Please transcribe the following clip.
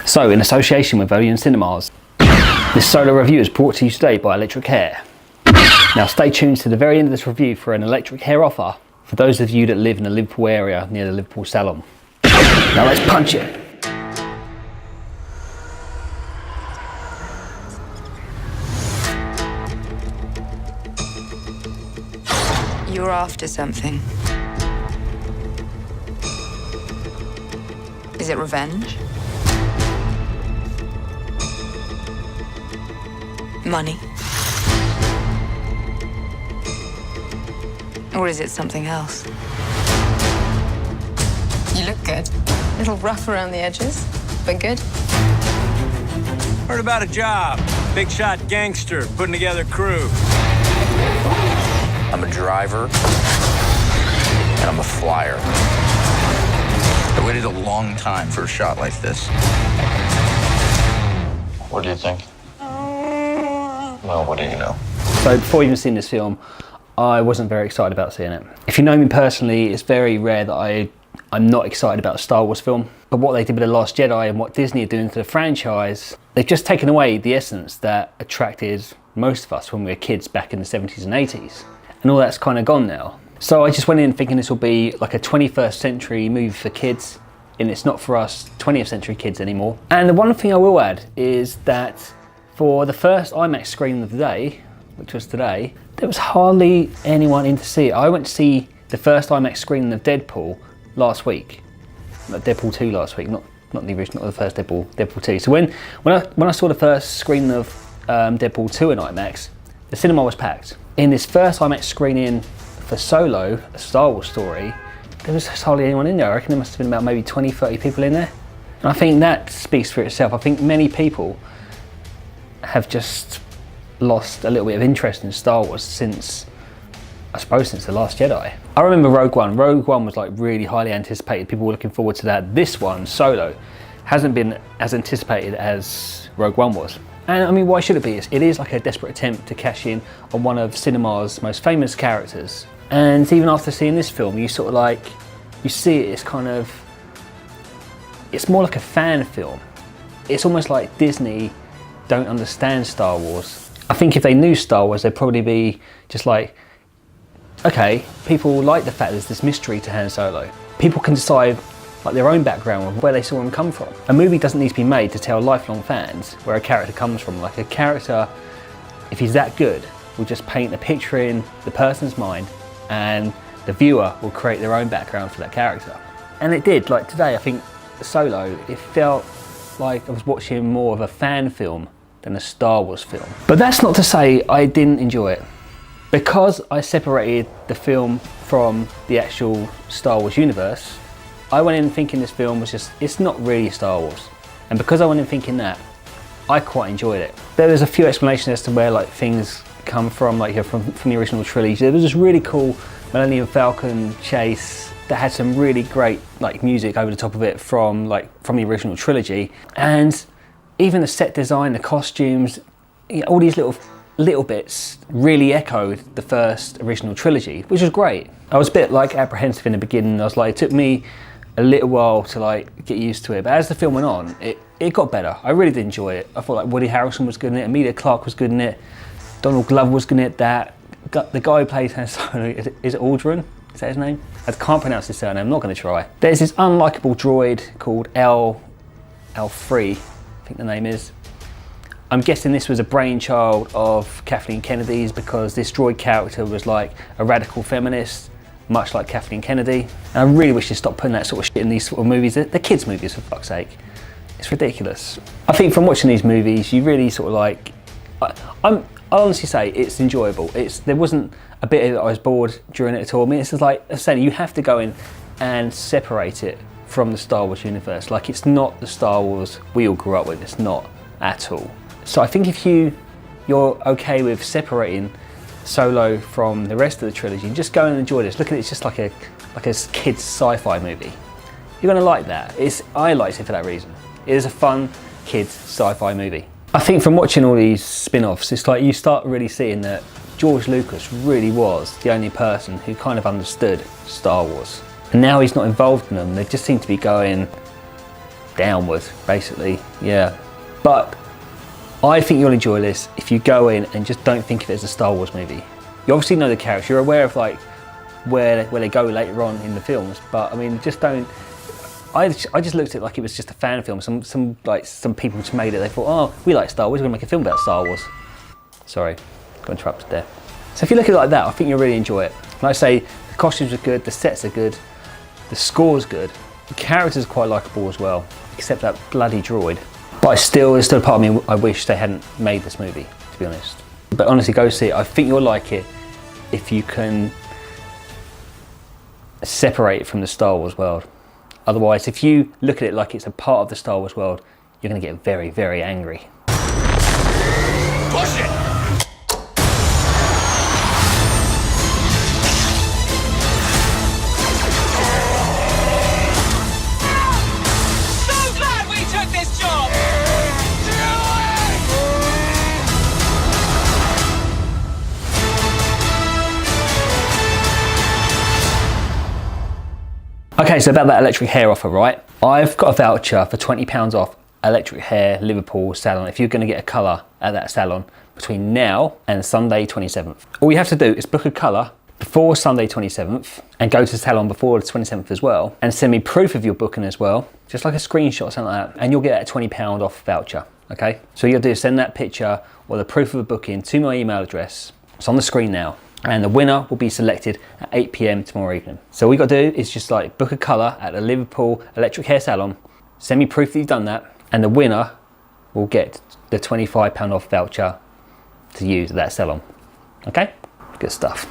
So, in association with Odeon Cinemas, this solo review is brought to you today by Electric Hair. Now stay tuned to the very end of this review for an Electric Hair offer for those of you that live in the Liverpool area near the Liverpool Salon. Now let's punch it! You're after something. Is it revenge? Money? Or is it something else? You look good. A little rough around the edges, but good. Heard about a job. Big shot gangster putting together a crew. I'm a driver, and I'm a flyer. I waited a long time for a shot like this. What do you think? Well, what do you know? So before even seeing this film, I wasn't very excited about seeing it. If you know me personally, it's very rare that I'm not excited about a Star Wars film. But what they did with The Last Jedi and what Disney are doing to the franchise, they've just taken away the essence that attracted most of us when we were kids back in the 70s and 80s. And all that's kind of gone now. So I just went in thinking this will be like a 21st century movie for kids, and it's not for us 20th century kids anymore. And the one thing I will add is that for the first IMAX screening of the day, which was today, there was hardly anyone in to see it. I went to see the first IMAX screening of Deadpool last week. Not Deadpool 2 last week, not the original, not the first Deadpool, Deadpool 2. So when I saw the first screening of Deadpool 2 in IMAX, the cinema was packed. In this first IMAX screening for Solo, a Star Wars story, there was hardly anyone in there. I reckon there must have been about maybe 20, 30 people in there. And I think that speaks for itself. I think many people have just lost a little bit of interest in Star Wars since The Last Jedi. I remember Rogue One. Rogue One was like really highly anticipated. People were looking forward to that. This one, Solo, hasn't been as anticipated as Rogue One was. And I mean, why should it be? It is like a desperate attempt to cash in on one of cinema's most famous characters. And even after seeing this film, you sort of like, you see it, it's more like a fan film. It's almost like Disney don't understand Star Wars. I think if they knew Star Wars, they'd probably be just like, okay, people like the fact there's this mystery to Han Solo. People can decide like their own background of where they saw him come from. A movie doesn't need to be made to tell lifelong fans where a character comes from. Like a character, if he's that good, will just paint a picture in the person's mind and the viewer will create their own background for that character. And it did, like today I think Solo, it felt like I was watching more of a fan film than a Star Wars film. But that's not to say I didn't enjoy it. Because I separated the film from the actual Star Wars universe, I went in thinking this film was just, it's not really Star Wars. And because I went in thinking that, I quite enjoyed it. There was a few explanations as to where like things come from, like from the original trilogy. There was this really cool Millennium Falcon chase that had some really great like music over the top of it from the original trilogy. And even the set design, the costumes, you know, all these little bits really echoed the first original trilogy, which was great. I was a bit like apprehensive in the beginning. I was like, it took me a little while to like get used to it, but as the film went on, it got better. I really did enjoy it. I thought like Woody Harrelson was good in it, Emilia Clarke was good in it, Donald Glover was good in it. That the guy who plays Han Solo, is it Aldrin? Is that his name? I can't pronounce his surname. I'm not going to try. There's this unlikable droid called L3, I think the name is. I'm guessing this was a brainchild of Kathleen Kennedy's because this droid character was like a radical feminist, much like Kathleen Kennedy. And I really wish they stopped putting that sort of shit in these sort of movies. They're kids' movies, for fuck's sake. It's ridiculous. I think from watching these movies, you really sort of like, I'll honestly say it's enjoyable. There wasn't a bit that I was bored during it at all. I mean, it's just like I said, you have to go in and separate it from the Star Wars universe. Like it's not the Star Wars we all grew up with. It's not at all. So I think if you're okay with separating Solo from the rest of the trilogy, just go and enjoy this. Look at it, it's just like a kid's sci-fi movie. You're gonna like that. I liked it for that reason. It is a fun kids sci-fi movie. I think from watching all these spin-offs, it's like you start really seeing that George Lucas really was the only person who kind of understood Star Wars. And now he's not involved in them. They just seem to be going downwards, basically. Yeah, but I think you'll enjoy this if you go in and just don't think of it as a Star Wars movie. You obviously know the characters, you're aware of like where they go later on in the films, but I mean, just don't. I just looked at it like it was just a fan film. Some people just made it. They thought, oh, we like Star Wars, we're gonna make a film about Star Wars. Sorry, got interrupted there. So if you look at it like that, I think you'll really enjoy it. Like I say, the costumes are good, the sets are good, the score's good, the characters are quite likeable as well, except that bloody droid. But there's still a part of me I wish they hadn't made this movie, to be honest. But honestly, go see it. I think you'll like it if you can separate it from the Star Wars world. Otherwise, if you look at it like it's a part of the Star Wars world, you're going to get very, very angry. Push it! So glad we took this job! Okay, so about that electric hair offer, right? I've got a voucher for £20 off electric hair Liverpool salon if you're going to get a colour at that salon between now and Sunday 27th. All you have to do is book a colour before Sunday 27th and go to the salon before the 27th as well, and send me proof of your booking as well, just like a screenshot or something like that, and you'll get that £20 off voucher, okay? So you'll do is send that picture or the proof of a booking to my email address. It's on the screen now. And the winner will be selected at 8 PM tomorrow evening. So all you got to do is just like book a colour at the Liverpool Electric Hair Salon, send me proof that you've done that, and the winner will get the £25 off voucher to use at that salon. Okay? Good stuff.